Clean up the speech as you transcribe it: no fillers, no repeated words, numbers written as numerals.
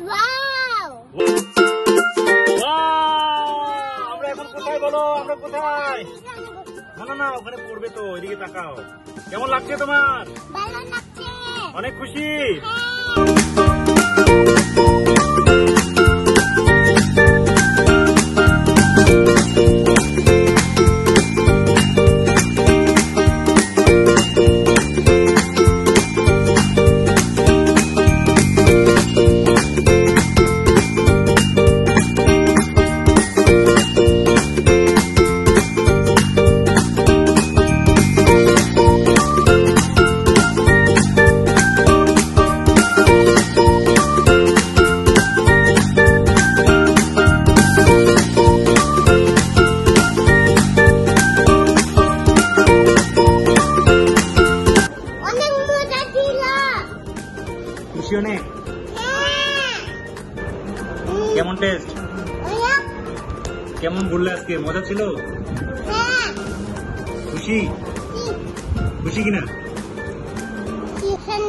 Wow! আমরা এখন কোথায় বলো? আমরা কোথায়? না না না, ওখানে পড়বে তো, ওইদিকে তাকাও। কেমন লাগছে তোমার? ভালো লাগছে। অনেক খুশি? অনেক মজা ছিল। খুশি অনেক? হ্যাঁ। কেমন টেস্ট? অনেক। কেমন ঘুরলে আজকে? মজা ছিল? হ্যাঁ। খুশি? খুশি কিনা? চিকেন